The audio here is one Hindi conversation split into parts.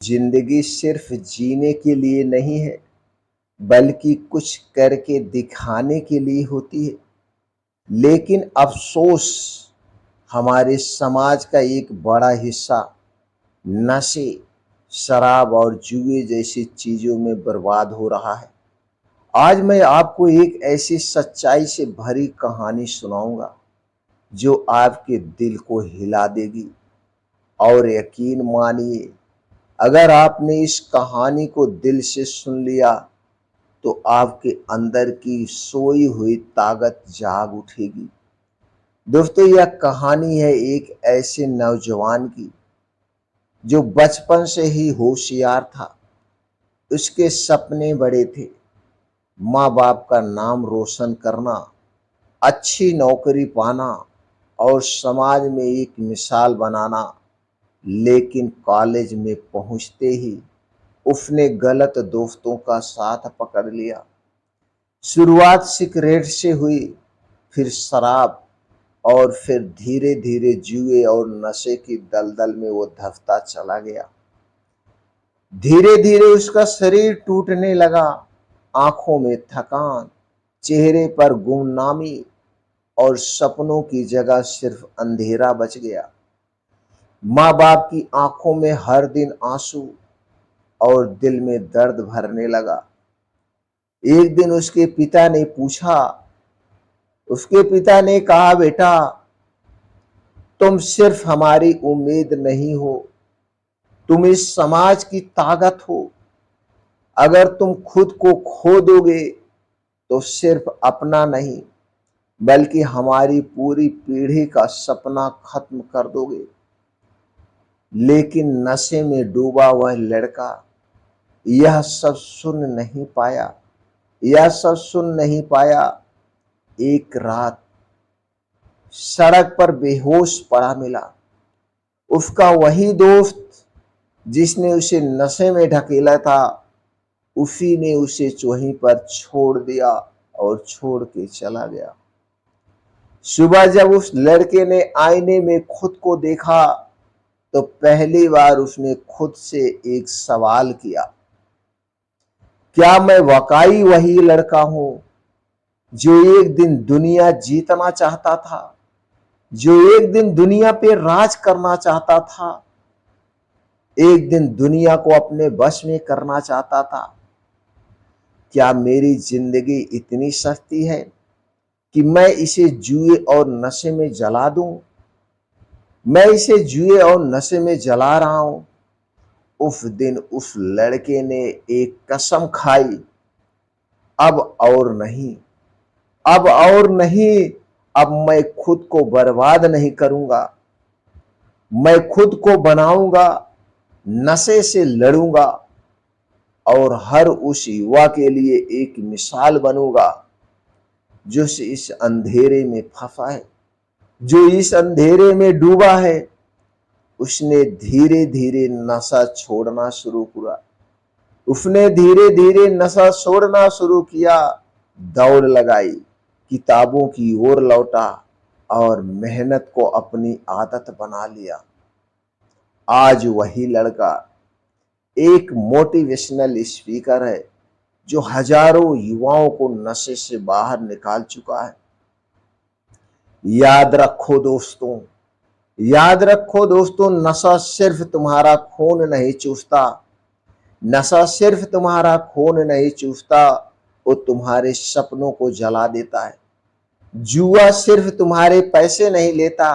जिंदगी सिर्फ जीने के लिए नहीं है, बल्कि कुछ करके दिखाने के लिए होती है। लेकिन अफसोस, हमारे समाज का एक बड़ा हिस्सा नशे, शराब और जुए जैसी चीजों में बर्बाद हो रहा है। आज मैं आपको एक ऐसी सच्चाई से भरी कहानी सुनाऊंगा जो आपके दिल को हिला देगी। और यकीन मानिए, अगर आपने इस कहानी को दिल से सुन लिया तो आपके अंदर की सोई हुई ताकत जाग उठेगी। दोस्तों, यह कहानी है एक ऐसे नौजवान की जो बचपन से ही होशियार था। उसके सपने बड़े थे, माँ बाप का नाम रोशन करना, अच्छी नौकरी पाना और समाज में एक मिसाल बनाना। लेकिन कॉलेज में पहुंचते ही उसने गलत दोस्तों का साथ पकड़ लिया। शुरुआत सिगरेट से हुई, फिर शराब, और फिर धीरे धीरे जुए और नशे की दलदल में वो धंसता चला गया। धीरे धीरे उसका शरीर टूटने लगा, आंखों में थकान, चेहरे पर गुमनामी और सपनों की जगह सिर्फ अंधेरा बच गया। माँ बाप की आंखों में हर दिन आंसू और दिल में दर्द भरने लगा। एक दिन उसके पिता ने कहा, बेटा, तुम सिर्फ हमारी उम्मीद नहीं हो, तुम इस समाज की ताकत हो। अगर तुम खुद को खो दोगे तो सिर्फ अपना नहीं, बल्कि हमारी पूरी पीढ़ी का सपना खत्म कर दोगे। लेकिन नशे में डूबा वह लड़का यह सब सुन नहीं पाया। एक रात सड़क पर बेहोश पड़ा मिला। उसका वही दोस्त जिसने उसे नशे में ढकेला था, उसी ने उसे वहीं पर छोड़ दिया और छोड़ के चला गया। सुबह जब उस लड़के ने आईने में खुद को देखा तो पहली बार उसने खुद से एक सवाल किया, क्या मैं वाकई वही लड़का हूं जो एक दिन दुनिया जीतना चाहता था, जो एक दिन दुनिया पे राज करना चाहता था, एक दिन दुनिया को अपने वश में करना चाहता था? क्या मेरी जिंदगी इतनी सस्ती है कि मैं इसे जुए और नशे में जला दूं? मैं इसे जुए और नशे में जला रहा हूं। उस दिन उस लड़के ने एक कसम खाई, अब और नहीं, अब और नहीं, अब मैं खुद को बर्बाद नहीं करूंगा। मैं खुद को बनाऊंगा, नशे से लड़ूंगा और हर उस युवा के लिए एक मिसाल बनूंगा जो इस अंधेरे में फंसा है, जो इस अंधेरे में डूबा है। उसने धीरे धीरे नशा छोड़ना शुरू किया। उसने धीरे धीरे नशा छोड़ना शुरू किया, दौड़ लगाई, किताबों की ओर लौटा और मेहनत को अपनी आदत बना लिया। आज वही लड़का एक मोटिवेशनल स्पीकर है जो हजारों युवाओं को नशे से बाहर निकाल चुका है। याद रखो दोस्तों, याद रखो दोस्तों, नशा सिर्फ तुम्हारा खून नहीं चूसता, नशा सिर्फ तुम्हारा खून नहीं चूसता, वो तुम्हारे सपनों को जला देता है। जुआ सिर्फ तुम्हारे पैसे नहीं लेता,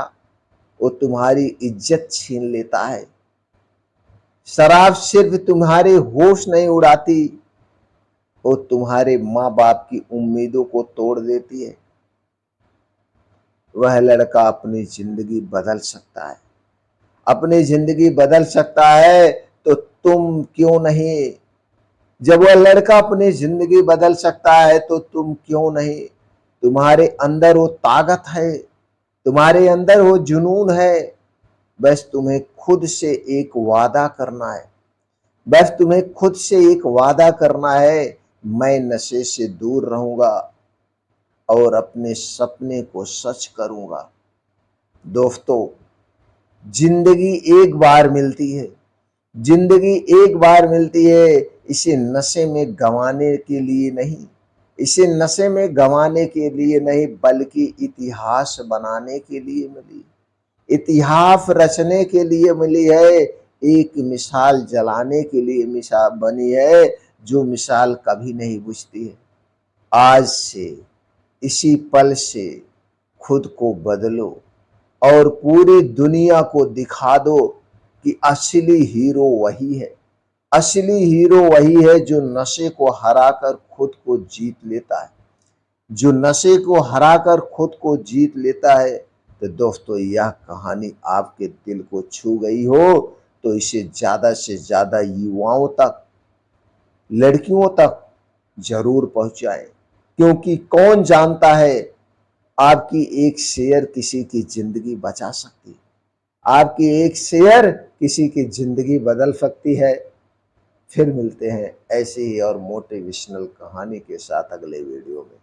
वो तुम्हारी इज्जत छीन लेता है। शराब सिर्फ तुम्हारे होश नहीं उड़ाती, वो तुम्हारे माँ बाप की उम्मीदों को तोड़ देती है। वह लड़का अपनी जिंदगी बदल सकता है, अपनी जिंदगी बदल सकता है, तो तुम क्यों नहीं? जब वह लड़का अपनी जिंदगी बदल सकता है तो तुम क्यों नहीं? तुम्हारे अंदर वो ताकत है, तुम्हारे अंदर वो जुनून है। बस तुम्हें खुद से एक वादा करना है, बस तुम्हें खुद से एक वादा करना है, मैं नशे से दूर रहूंगा और अपने सपने को सच करूंगा। दोस्तों, जिंदगी एक बार मिलती है, जिंदगी एक बार मिलती है, इसे नशे में गंवाने के लिए नहीं, इसे नशे में गंवाने के लिए नहीं, बल्कि इतिहास बनाने के लिए मिली, इतिहास रचने के लिए मिली है, एक मिसाल जलाने के लिए मिसाल बनी है, जो मिसाल कभी नहीं बुझती है। आज से, इसी पल से खुद को बदलो और पूरी दुनिया को दिखा दो कि असली हीरो वही है, असली हीरो वही है जो नशे को हराकर खुद को जीत लेता है, जो नशे को हराकर खुद को जीत लेता है। तो दोस्तों, यह कहानी आपके दिल को छू गई हो तो इसे ज्यादा से ज्यादा युवाओं तक, लड़कियों तक जरूर पहुंचाएं, क्योंकि कौन जानता है, आपकी एक शेयर किसी की जिंदगी बचा सकती है, आपकी एक शेयर किसी की जिंदगी बदल सकती है। फिर मिलते हैं ऐसे ही और मोटिवेशनल कहानी के साथ अगले वीडियो में।